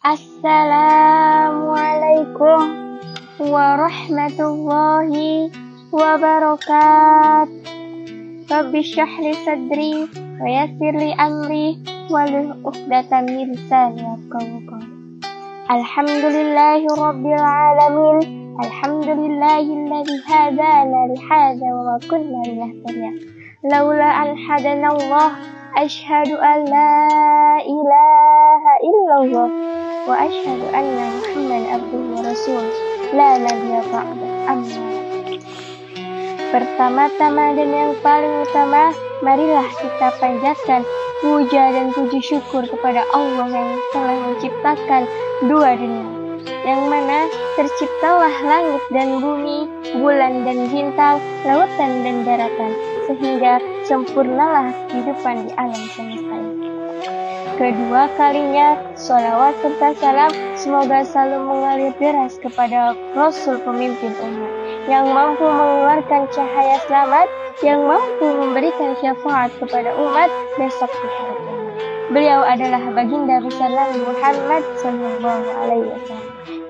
Assalamualaikum warahmatullahi wabarakatuh. Rabbi shrah li sadri wa yassir li amri wahlul 'uqdatam min lisani yafqahu qawli. Alhamdulillahi rabbil alamin. Alhamdulillahilladzi hadana li hadza wa ma kunna linahtadiya laula an hadana Allah. Asyhadu an la ilaha illallah wa asyhadu anna Muhammadan abduhu wa rasuluh la nabiyya ba'da. Amma. Pertama-tama dan yang paling utama, marilah kita panjatkan puja dan puji syukur kepada Allah yang telah menciptakan dua dunia, yang mana terciptalah langit dan bumi, bulan dan bintang, lautan dan daratan, sehingga sempurnalah kehidupan di alam semesta ini. Kedua kalinya, sholawat serta salam semoga selalu mengalir deras kepada Rasul pemimpin umat, yang mampu mengeluarkan cahaya selamat, yang mampu memberikan syafaat kepada umat besok di hari kiamat. Beliau adalah baginda besar Nabi Muhammad SAW.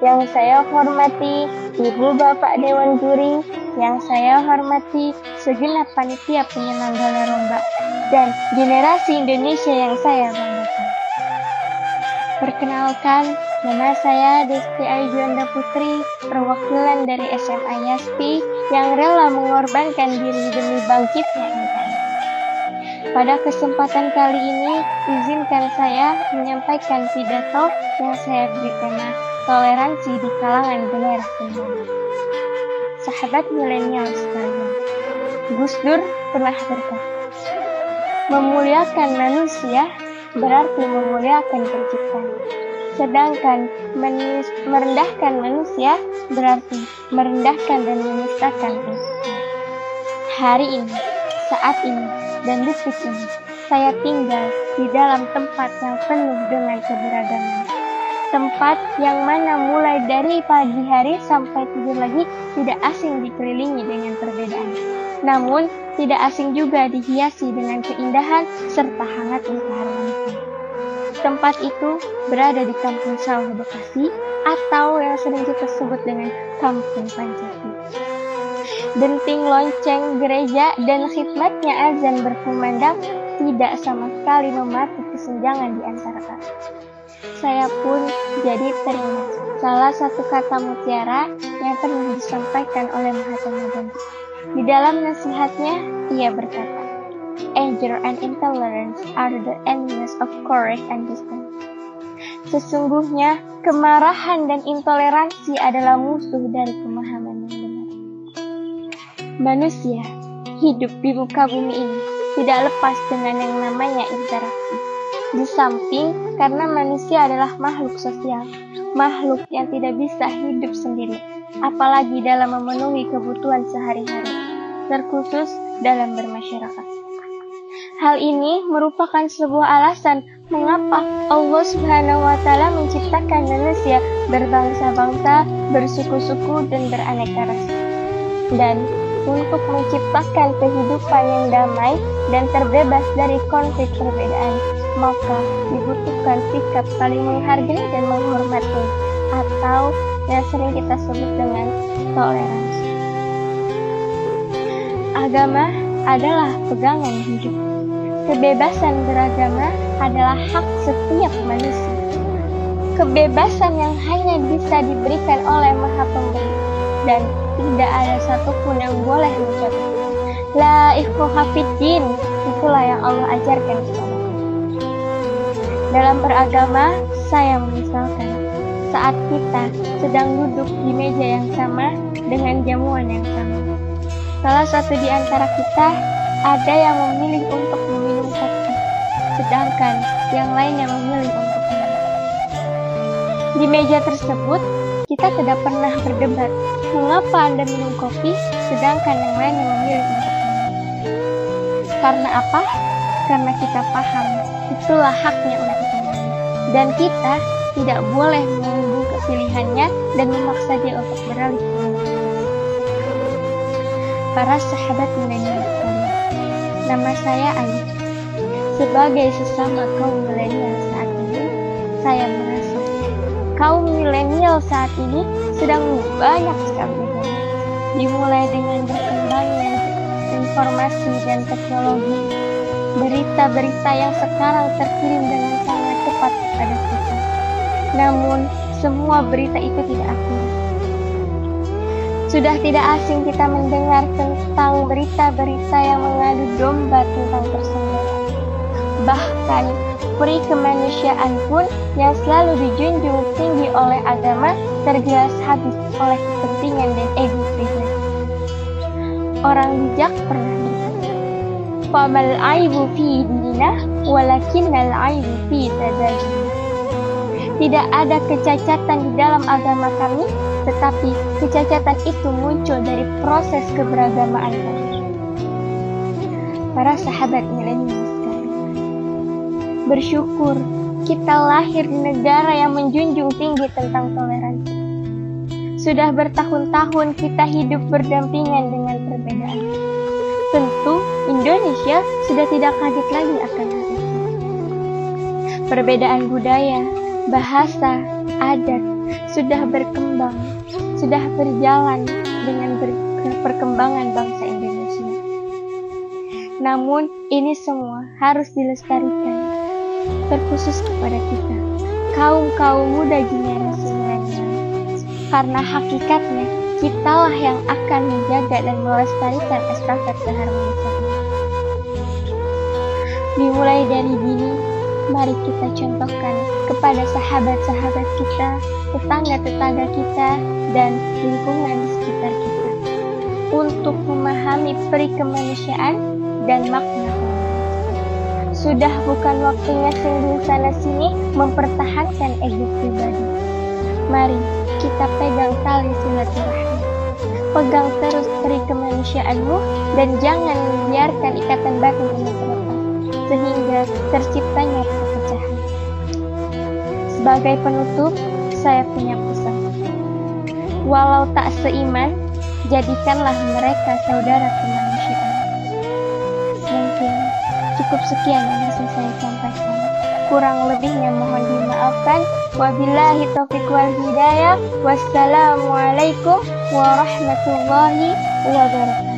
Yang saya hormati Ibu Bapak Dewan Juri, yang saya hormati segenap panitia penyelenggara lomba, dan generasi Indonesia yang saya banggakan. Perkenalkan, nama saya Desti Ayu Putri, perwakilan dari SMA Yaspi yang rela mengorbankan diri demi bangkitnya NKRI. Pada kesempatan kali ini, izinkan saya menyampaikan pidato yang saya beri tema toleransi di kalangan generasi muda. Sahabat milenial sekalian, Gus Dur pernah berkata, memuliakan manusia berarti memuliakan penciptanya, sedangkan merendahkan manusia berarti merendahkan dan menistakan penciptanya. Hari ini, saat ini, dan detik ini, saya tinggal di dalam tempat yang penuh dengan keberagaman. Tempat yang mana mulai dari pagi hari sampai tidur lagi tidak asing dikelilingi dengan perbedaan. Namun, tidak asing juga dihiasi dengan keindahan serta hangatnya keharmonisan. Tempat itu berada di Kampung Sawah Bekasi atau yang sering kita sebut dengan Kampung Pancasila. Denting lonceng gereja dan khidmatnya azan berkumandang tidak sama sekali memati kesenjangan di antara kami. Saya pun jadi teringat salah satu kata mutiara yang pernah disampaikan oleh Mahatma Gandhi. Di dalam nasihatnya, ia berkata, anger and intolerance are the enemies of courage and wisdom. Sesungguhnya, kemarahan dan intoleransi adalah musuh dari pemahaman yang benar. Manusia hidup di muka bumi ini tidak lepas dengan yang namanya interaksi. Di samping karena manusia adalah makhluk sosial, makhluk yang tidak bisa hidup sendiri, apalagi dalam memenuhi kebutuhan sehari-hari, terkhusus dalam bermasyarakat. Hal ini merupakan sebuah alasan mengapa Allah Subhanahu wa Ta'ala menciptakan manusia berbangsa-bangsa, bersuku-suku, dan beraneka rasa. Dan untuk menciptakan kehidupan yang damai dan terbebas dari konflik perbedaan, maka dibutuhkan sikap saling menghargai dan menghormati, atau yang sering kita sebut dengan toleransi. Agama adalah pegangan hidup. Kebebasan beragama adalah hak setiap manusia. Kebebasan yang hanya bisa diberikan oleh Maha Pemberi, dan tidak ada satupun yang boleh mencabut. La ikhwaha fiddin, itulah yang Allah ajarkan kepada kita. Dalam beragama, saya memisalkan saat kita sedang duduk di meja yang sama dengan jamuan yang sama. Salah satu di antara kita ada yang memilih untuk meminum kopi, sedangkan yang lainnya memilih untuk minum. Di meja tersebut, kita tidak pernah berdebat, mengapa Anda minum kopi, sedangkan yang lainnya memilih untuk minum. Karena apa? Karena kita paham, itulah haknya untuk minum. Dan kita tidak boleh menunggu kepilihannya dan memaksa dia untuk beralih ke minum. Para sahabat milenial sekalian, nama saya Ayu. Sebagai sesama kaum milenial saat ini, saya merasa kaum milenial saat ini sedang banyak sekali dimulai dengan berkembangnya informasi dan teknologi, berita-berita yang sekarang terkirim dengan sangat cepat kepada kita. Namun, semua berita itu tidak akurat. Sudah tidak asing kita mendengar tentang berita-berita yang mengadu domba tentang persembahan. Bahkan, peri kemanusiaan pun yang selalu dijunjung tinggi oleh agama tergilas habis oleh kepentingan dan ego pribadi. Orang bijak pernah berkata, "Famal aibu fi dinina, walakinnal aibu fi tadabur." Tidak ada kecacatan di dalam agama kami, tetapi kecacatan itu muncul dari proses keberagamaan kami. Para sahabat milenial sekalian, bersyukur kita lahir di negara yang menjunjung tinggi tentang toleransi. Sudah bertahun-tahun kita hidup berdampingan dengan perbedaan. Tentu Indonesia sudah tidak kaget lagi akan hal itu. Perbedaan budaya, bahasa, adat sudah berkembang, sudah berjalan dengan perkembangan bangsa Indonesia. Namun ini semua harus dilestarikan, terkhusus kepada kita, kaum muda generasi milenial. Karena hakikatnya, kitalah yang akan menjaga dan melestarikan estafet keharmonisan. Dimulai dari dini, mari kita contohkan kepada sahabat-sahabat kita, tetangga-tetangga kita, dan lingkungan di sekitar kita untuk memahami peri kemanusiaan dan makna toleransi. Sudah bukan waktunya singgung sana-sini mempertahankan ego pribadi. Mari kita pegang tali silaturahmi. Pegang terus peri kemanusiaanmu dan jangan biarkan ikatan batin ini terlepas, sehingga terciptanya perpecahan. Sebagai penutup, saya punya pesan. Walau tak seiman, jadikanlah mereka saudara kemanusiaan. Mungkin cukup sekian yang bisa saya sampaikan. Kurang lebihnya mohon dimaafkan. Wabillahi taufiq wal hidayah. Wassalamualaikum warahmatullahi wabarakatuh.